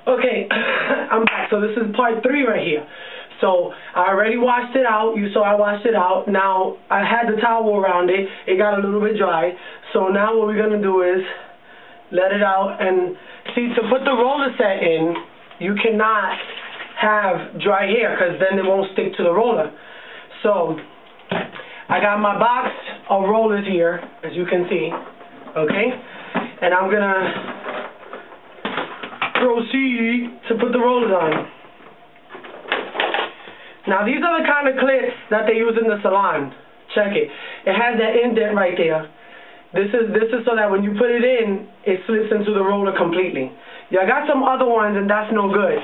Okay, I'm back. So this is part 3 right here. So I already washed it out. You saw I washed it out. Now I had the towel around it. It got a little bit dry. So now what we're going to do is let it out. And see, to put the Rollerset in, you cannot have dry hair because then it won't stick to the roller. So I got my box of rollers here, as you can see. Okay? And I'm going to proceed to put the rollers on. Now these are the kind of clips that they use in the salon. Check it. It has that indent right there. This is so that when you put it in, it slips into the roller completely. Yeah, I got some other ones and that's no good.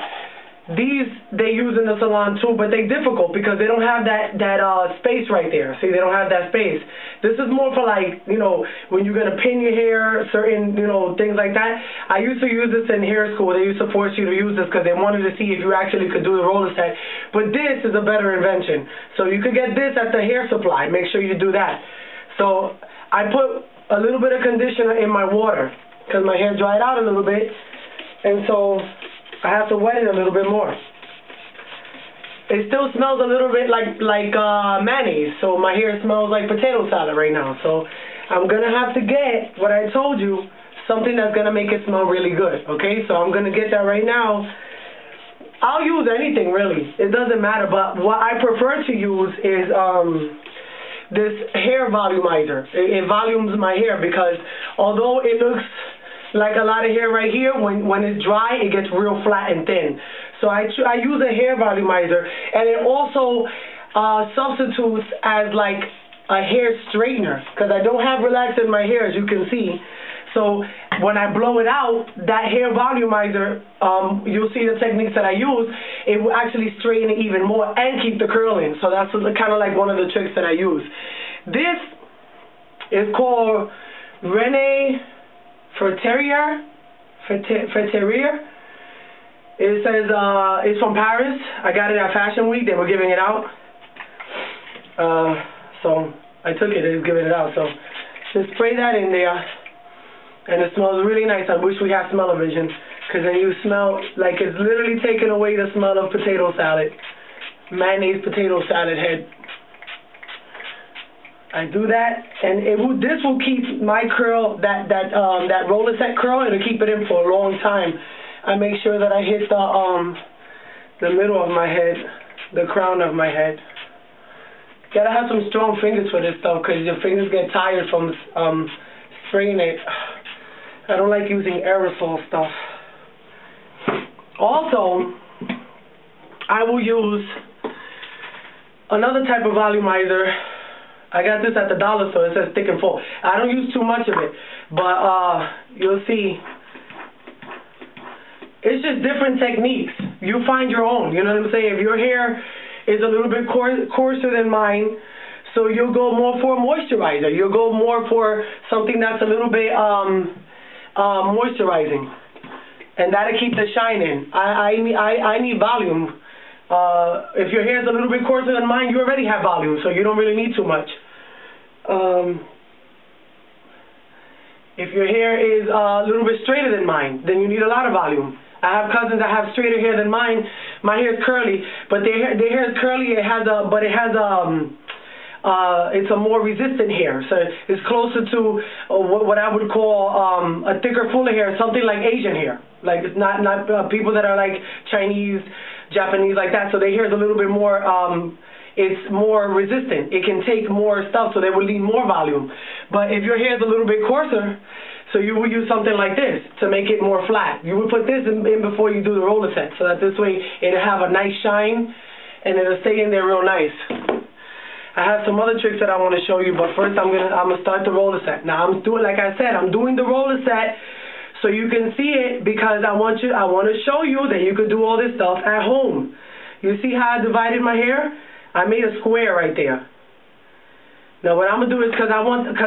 These they use in the salon too, but they're difficult because they don't have that space right there. See, they don't have that space. This is more for, like, you know, when you're gonna pin your hair, certain, you know, things like that. I used to use this in hair school. They used to force you to use this because they wanted to see if you actually could do the Rollerset. But this is a better invention. So you could get this at the hair supply. Make sure you do that. So I put a little bit of conditioner in my water because my hair dried out a little bit, and so I have to wet it a little bit more. It still smells a little bit like mayonnaise, so my hair smells like potato salad right now. So I'm going to have to get, what I told you, something that's going to make it smell really good, okay? So I'm going to get that right now. I'll use anything, really. It doesn't matter, but what I prefer to use is this hair volumizer. It volumes my hair because although it looks like a lot of hair right here, when it's dry, it gets real flat and thin. So I use a hair volumizer, and it also substitutes as like a hair straightener because I don't have relax in my hair, as you can see. So when I blow it out, that hair volumizer, you'll see the techniques that I use, it will actually straighten it even more and keep the curl in. So that's kind of like one of the tricks that I use. This is called Rene Ferterier. It says it's from Paris. I got it at Fashion Week. They were giving it out. So I took it. They were giving it out. So just spray that in there. And it smells really nice. I wish we had smell-o-vision, because then you smell like it's literally taking away the smell of potato salad. Mayonnaise potato salad head. I do that, and this will keep my curl, that Rollerset curl, it'll keep it in for a long time. I make sure that I hit the middle of my head, the crown of my head. Gotta have some strong fingers for this stuff, because your fingers get tired from spraying it. I don't like using aerosol stuff. Also, I will use another type of volumizer. I got this at the dollar store. It says thick and full. I don't use too much of it, but you'll see. It's just different techniques. You find your own. You know what I'm saying? If your hair is a little bit coarser than mine, so you'll go more for a moisturizer. You'll go more for something that's a little bit moisturizing, and that'll keep the shine in. I need volume. If your hair is a little bit coarser than mine, you already have volume, so you don't really need too much. If your hair is a little bit straighter than mine, then you need a lot of volume. I have cousins that have straighter hair than mine. My hair is curly, but their hair is curly. It's a more resistant hair, so it's closer to what I would call a thicker, fuller hair, something like Asian hair. Like it's not people that are like Chinese, Japanese, like that. So their hair is a little bit more, it's more resistant. It can take more stuff, so they will need more volume. But if your hair is a little bit coarser, so you will use something like this to make it more flat. You would put this in before you do the Rollerset, so that this way it'll have a nice shine and it'll stay in there real nice. I have some other tricks that I want to show you, but first I'm gonna start the Rollerset. Now I'm doing, like I said, I'm doing the Rollerset so you can see it, because I want to show you that you could do all this stuff at home. You see how I divided my hair? I made a square right there. Now what I'm gonna do is, because I want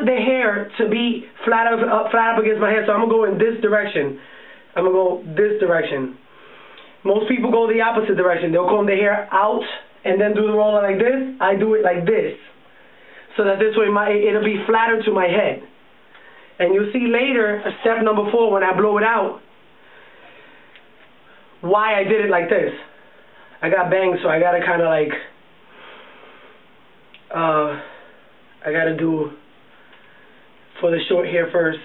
the hair to be flat up against my head, so I'm gonna go in this direction. I'm gonna go this direction. Most people go the opposite direction. They'll comb their hair out and then do the roller like this. I do it like this, so that this way it'll be flatter to my head. And you'll see later, step number 4, when I blow it out, why I did it like this. I got bangs, so I gotta kind of like, I gotta do for the short hair first.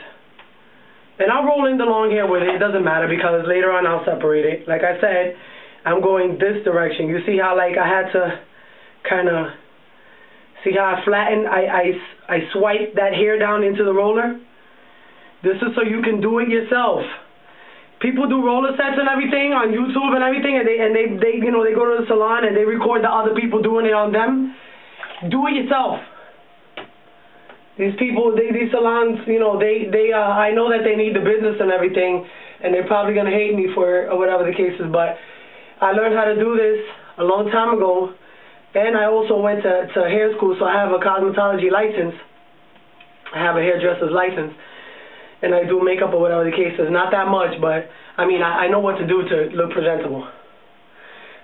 And I'll roll in the long hair with it. It doesn't matter because later on I'll separate it. Like I said, I'm going this direction. You see how like I had to kind of, see how I flattened, I swipe that hair down into the roller? This is so you can do it yourself. People do roller sets and everything on YouTube and everything, and they you know, they go to the salon and they record the other people doing it on them. Do it yourself. These people, these salons, you know, I know that they need the business and everything, and they're probably gonna hate me for it or whatever the case is. But I learned how to do this a long time ago, and I also went to hair school, so I have a cosmetology license. I have a hairdresser's license. And I do makeup or whatever the case is. Not that much, but I mean, I know what to do to look presentable.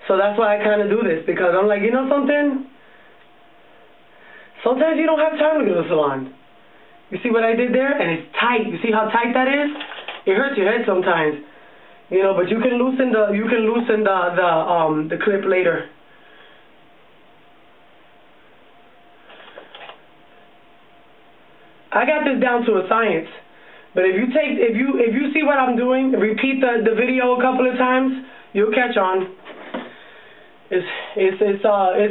So that's why I kind of do this, because I'm like, you know something? Sometimes you don't have time to go to the salon. You see what I did there? And it's tight. You see how tight that is? It hurts your head sometimes. You know, but you can loosen the clip later. I got this down to a science. But if you see what I'm doing, repeat the video a couple of times, you'll catch on. It's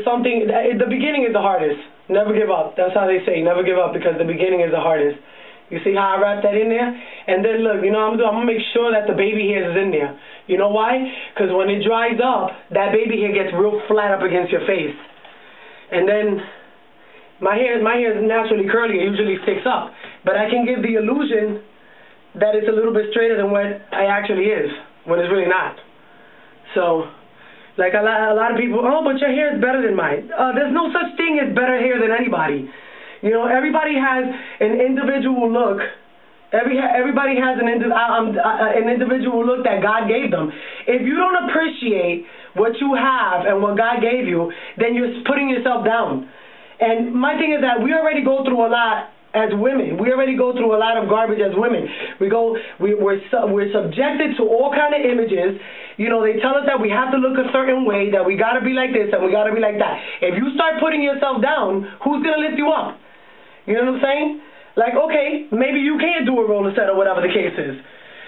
something. The beginning is the hardest. Never give up. That's how they say. Never give up, because the beginning is the hardest. You see how I wrap that in there? And then look, you know what I'm gonna make sure that the baby hair is in there. You know why? Because when it dries up, that baby hair gets real flat up against your face. And then my hair is naturally curly. It usually sticks up. But I can give the illusion that it's a little bit straighter than what it actually is, when it's really not. So, like a lot of people, oh, but your hair is better than mine. There's no such thing as better hair than anybody. You know, everybody has an individual look. Everybody has an individual look that God gave them. If you don't appreciate what you have and what God gave you, then you're putting yourself down. And my thing is that we already go through a lot as women. We already go through a lot of garbage as women. We're subjected to all kind of images. You know, they tell us that we have to look a certain way, that we got to be like this and we got to be like that. If you start putting yourself down, who's going to lift you up? You know what I'm saying? Like, okay, maybe you can't do a roller set or whatever the case is.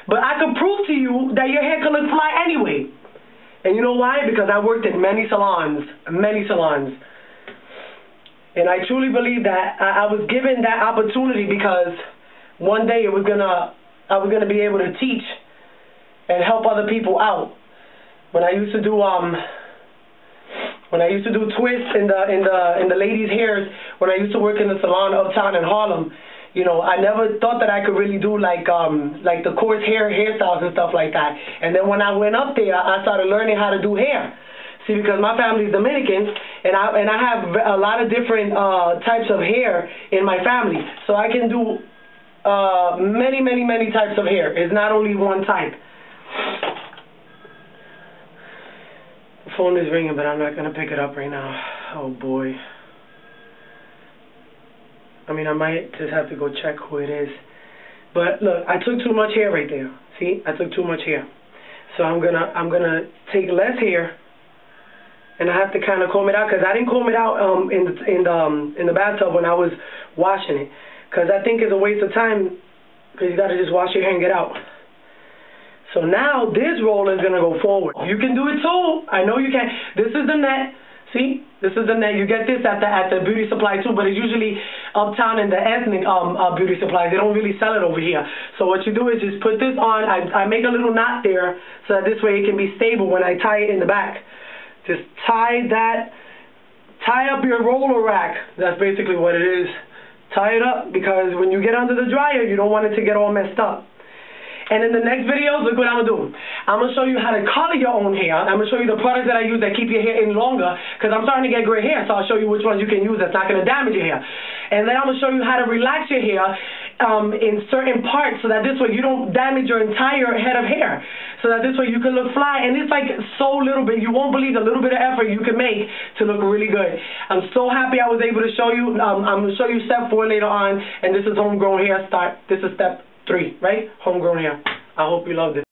But I could prove to you that your hair can look fly anyway. And you know why? Because I worked in many salons. Many salons. And I truly believe that I was given that opportunity because one day I was gonna be able to teach and help other people out. When I used to do twists in the ladies' hairs, when I used to work in the salon uptown in Harlem, you know, I never thought that I could really do like the coarse hairstyles and stuff like that. And then when I went up there, I started learning how to do hair. See, because my family is Dominican, and I have a lot of different types of hair in my family. So I can do many types of hair. It's not only one type. The phone is ringing, but I'm not going to pick it up right now. Oh, boy. I mean, I might just have to go check who it is. But, look, I took too much hair right there. See? I took too much hair. So I'm gonna take less hair. And I have to kind of comb it out, because I didn't comb it out in the bathtub when I was washing it, because I think it's a waste of time, because you got to just wash your hair and get out. So now this roller is going to go forward. You can do it too. I know you can. This is the net. See? This is the net. You get this at the beauty supply too, but it's usually uptown in the ethnic beauty supplies. They don't really sell it over here. So what you do is just put this on. I make a little knot there so that this way it can be stable when I tie it in the back. Just tie up your roller rack. That's basically what it is. Tie it up, because when you get under the dryer, you don't want it to get all messed up. And in the next videos, look what I'm going to do. I'm going to show you how to color your own hair. I'm going to show you the products that I use that keep your hair in longer, because I'm starting to get gray hair, so I'll show you which ones you can use that's not going to damage your hair. And then I'm going to show you how to relax your hair in certain parts, so that this way you don't damage your entire head of hair, so that this way you can look fly. And it's like so little bit, you won't believe the little bit of effort you can make to look really good. I'm so happy I was able to show you. I'm going to show you step 4 later on, and this is homegrown hair. This is step 3, right? Homegrown hair. I hope you loved it.